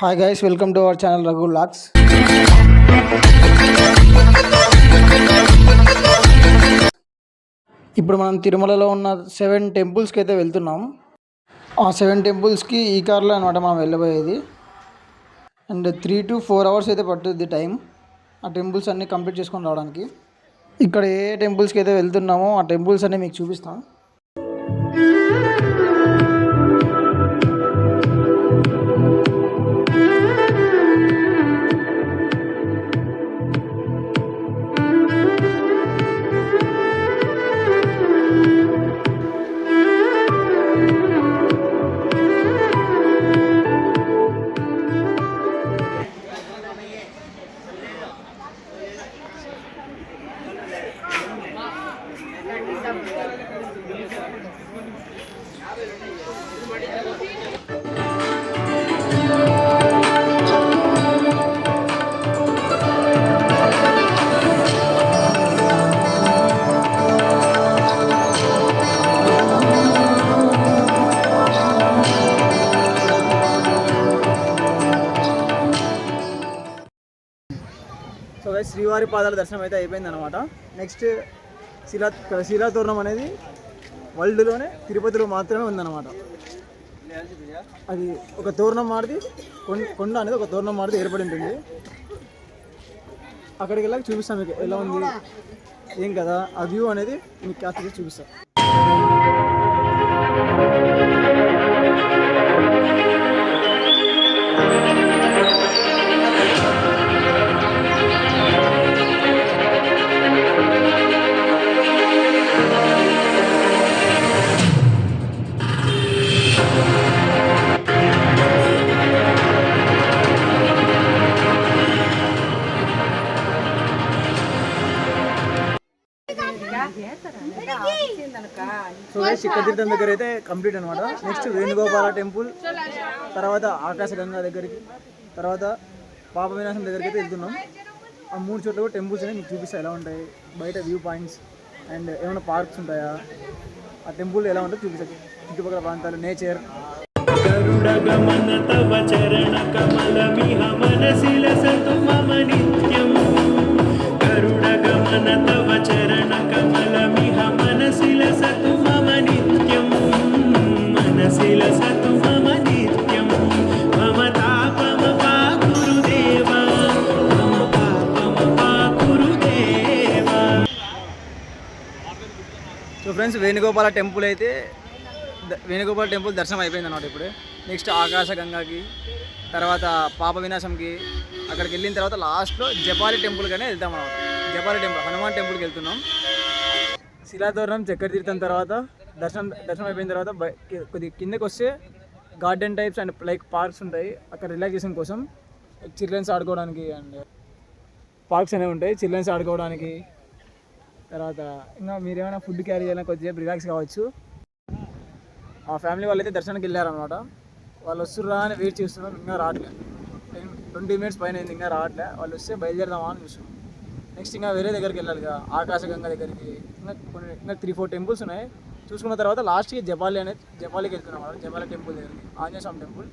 Hi guys, welcome to our channel Raghu vlogs. ఇప్పుడు మనం తిరుమలలో ఉన్న 7 టెంపుల్స్కి అయితే వెళ్తున్నాం. ఆ 7 టెంపుల్స్కి ఈ కార్లో అనమాట మనం వెళ్ళబోయేది. అండ్ 3 to 4 hours అయితే పట్టుద్ది టైం ఆ టెంపుల్స్ అన్నీ కంప్లీట్ చేసుకొని రావడానికి. ఇక్కడ ఏ టెంపుల్స్కి అయితే వెళ్తున్నామో ఆ టెంపుల్స్ అన్నీ మీకు చూపిస్తాం. సో గైస్, శ్రీవారి పాదాల దర్శనం అయితే అయిపోయింది అనమాట. నెక్స్ట్ శిలాతోరణం అనేది వరల్డ్లోనే తిరుపతిలో మాత్రమే ఉందన్నమాట. అది ఒక తోరణం మారిది, కొండ అనేది ఒక తోరణం మారిది ఏర్పడి ఉంటుంది. అక్కడికి వెళ్ళాక చూపిస్తాను మీకు ఎలా ఉంది ఏం కదా. ఆ వ్యూ అనేది మీకు క్యాప్చర్ చేసి చూపిస్తాను. సో చిక్కతీర్థం దగ్గర అయితే కంప్లీట్ అనమాట. నెక్స్ట్ వేణుగోపాల టెంపుల్, తర్వాత ఆకాశగంగా దగ్గరికి, తర్వాత పాప వినాశం దగ్గరికి అయితే వెళ్తున్నాం. ఆ 3 చోట్ల కూడా టెంపుల్స్ అనేవి మీకు చూపిస్తాయి ఎలా ఉంటాయి, బయట వ్యూ పాయింట్స్ అండ్ ఏమైనా పార్క్స్ ఉంటాయా, ఆ టెంపుల్ ఎలా ఉంటుందో చూపిస్తాయి, చుట్టుపక్కల ప్రాంతాలు, nature. So friends, Venugopala temple దర్శనం అయిపోయింది అన్నమాట. ఇప్పుడు నెక్స్ట్ ఆకాశగంగాకి, తర్వాత పాప వినాశంకి, అక్కడికి వెళ్ళిన తర్వాత లాస్ట్లో జపాలి టెంపుల్గానే వెళ్తాం అన్నమాట. జపాలి టెంపుల్, హనుమాన్ టెంపుల్కి వెళ్తున్నాం. శిలాతోరణం, చక్రతీర్థం తర్వాత దర్శనం అయిపోయిన తర్వాత కొద్దిగా కిందకి వస్తే garden types and like parks ఉంటాయి. అక్కడ రిలాక్సేషన్ కోసం చిల్డ్రన్స్ ఆడుకోవడానికి అండ్ పార్క్స్ అనేవి ఉంటాయి చిల్డ్రన్స్ ఆడుకోవడానికి. తర్వాత ఇంకా మీరు ఏమైనా ఫుడ్ క్యారీ చేయాలని కొద్దిసేపు రిలాక్స్ కావచ్చు. ఆ ఫ్యామిలీ వాళ్ళు అయితే దర్శనానికి వెళ్ళారనమాట. వాళ్ళు వస్తుర్రా అని వెయిట్ చేస్తున్నాం, ఇంకా రావట్లేదు. 20 minutes పైన అయింది, ఇంకా రావట్లే. వాళ్ళు వస్తే బయలుదేరదామా అని చూస్తున్నాం. నెక్స్ట్ ఇంకా వేరే దగ్గరికి వెళ్ళాలి కదా, ఆకాశగంగా దగ్గరికి. ఇంకా 3-4 టెంపుల్స్ ఉన్నాయి. చూసుకున్న తర్వాత లాస్ట్కి జపాలికి వెళ్తున్నాం అన్నమాట. జపాలి టెంపుల్ దగ్గరికి, ఆంజనేయ స్వామి టెంపుల్.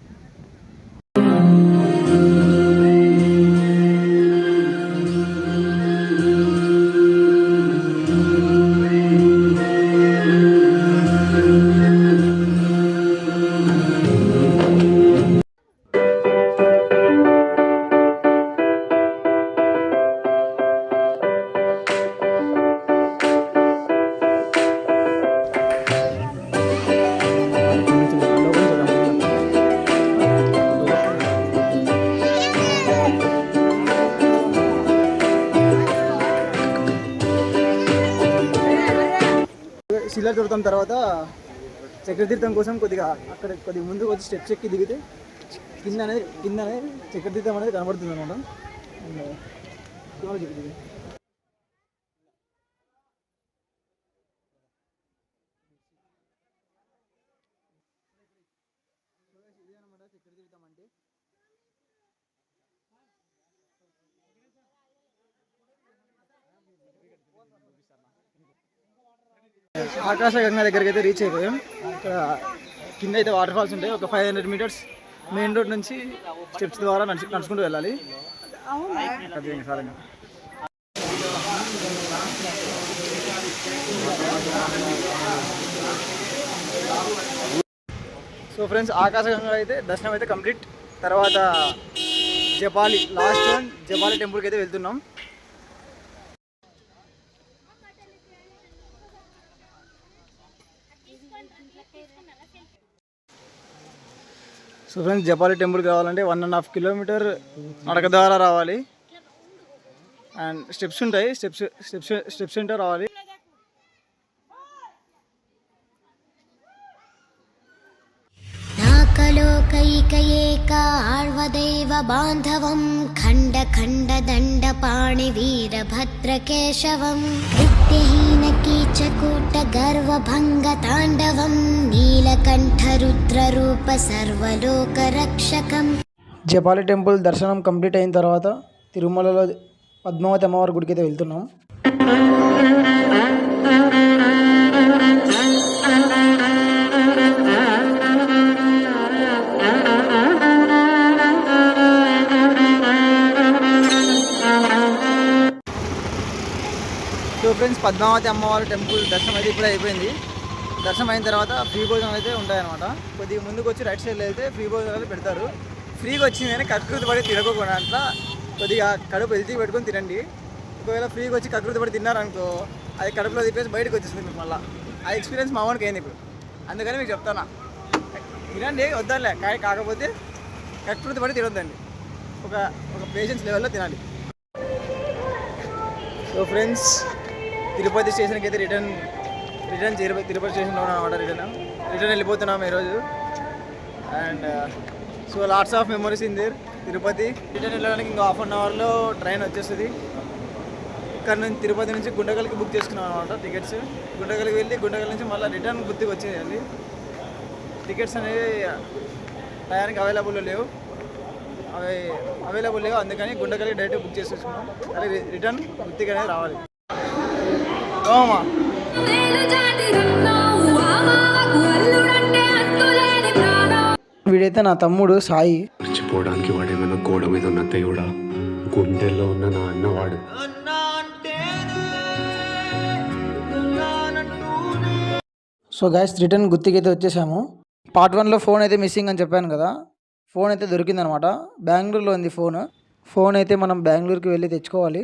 శిలాతీర్థం తర్వాత చక్రతీర్థం కోసం కొద్దిగా ముందుకు వచ్చి స్టెప్స్ ఎక్కి దిగితే కింద అనేది చక్రతీర్థం అనేది కనబడుతుంది అనమాట. చక్రతీర్థం అంటే ఆకాశగంగా దగ్గరికి అయితే రీచ్ అయిపోయాం. ఇక్కడ కింద అయితే వాటర్ ఫాల్స్ ఉంటాయి. ఒక 500 meters మెయిన్ రోడ్ నుంచి స్టెప్స్ ద్వారా నడుచుకుంటూ వెళ్ళాలి. సో ఫ్రెండ్స్, ఆకాశగంగా అయితే దర్శనం అయితే కంప్లీట్. తర్వాత జపాలి, లాస్ట్ వన్ జపాలి టెంపుల్కి అయితే వెళ్తున్నాం. సో ఫ్రెండ్స్, జపాలి టెంపుల్కి రావాలంటే 1.5 కిలోమీటర్ నడక ద్వారా రావాలి. అండ్ స్టెప్స్ ఉంటాయి, స్టెప్స్ ఉంటే రావాలి. ఆళ్వదైవ బాంధవం ఖండ ఖండ దండ పాణి వీరభద్రకేశవం కృత్యహీన కీచకూట గర్వభంగ తాండవం నీలకంఠ రుద్ర రూప సర్వలోక రక్షకం. జపాలి టెంపుల్ దర్శనం కంప్లీట్ అయిన తర్వాత తిరుమలలో పద్మావతి అమ్మవారి గుడికి అయితే వెళ్తున్నాం. సో ఫ్రెండ్స్, పద్మావతి అమ్మవారి టెంపుల్ దర్శనం అయితే ఇప్పుడే అయిపోయింది. దర్శనం అయిన తర్వాత ఫ్రీ భోజనాలు అయితే ఉంటాయన్నమాట. కొద్దిగా ముందుకు వచ్చి రైట్ సైడ్లో అయితే ఫ్రీ భోజనాలు అయితే పెడతారు. ఫ్రీగా వచ్చింది కానీ కకృతి పడి తినకోకుండా అట్లా కొద్దిగా కడుపు హెల్తీ పెట్టుకొని తినండి. ఒకవేళ ఫ్రీగా వచ్చి కకృతి పడి తిన్నారనుకో, అది కడుపులో తిప్పేసి బయటకు వచ్చేస్తుంది మీకు. మళ్ళీ ఆ ఎక్స్పీరియన్స్ మా వానికి అయింది ఇప్పుడు. అందుకని మీకు చెప్తానా, తినండి వద్దాలే, కాకపోతే కకృతి పడి తినొద్దండి. ఒక పేషెన్స్ లెవెల్లో తినాలి. సో ఫ్రెండ్స్, తిరుపతి స్టేషన్కి అయితే రిటర్న్ తిరుపతి స్టేషన్లో ఉన్నాం అనమాట. రిటర్న్ వెళ్ళిపోతున్నాం ఈరోజు. And so lots of memories in there. Tirupati return వెళ్ళడానికి ఇంకా 1/2 అవర్లో ట్రైన్ వచ్చేస్తుంది. ఇక్కడ నుంచి తిరుపతి నుంచి గుండగల్కి బుక్ చేసుకున్నాం అనమాట టికెట్స్. గుండగల్కి వెళ్ళి గుండగల్ నుంచి మళ్ళీ రిటర్న్ గుర్తుకు వచ్చేయండి. టికెట్స్ అనేవి టయానికి అవైలబుల్ లేవు, అందుకని గుండగల్కి డైరెక్ట్ బుక్ చేసేసుకున్నాం. అలాగే రిటర్న్ గుర్తుగా అనేది రావాలి. ఓమా వీడైతే నా తమ్ముడు సాయి. మర్చిపోవడానికి వాడేమైనా గోడ మీద ఉన్న దేవుడా, గుండెల్లో ఉన్న నా అన్నవాడు. సో గైస్, రిటర్న్ గుర్తుకైతే వచ్చేసాము. పార్ట్ 1లో ఫోన్ అయితే మిస్సింగ్ అని చెప్పాను కదా, ఫోన్ అయితే దొరికిందనమాట. బెంగళూరులో ఉంది ఫోన్ అయితే మనం బెంగళూరుకి వెళ్ళి తెచ్చుకోవాలి.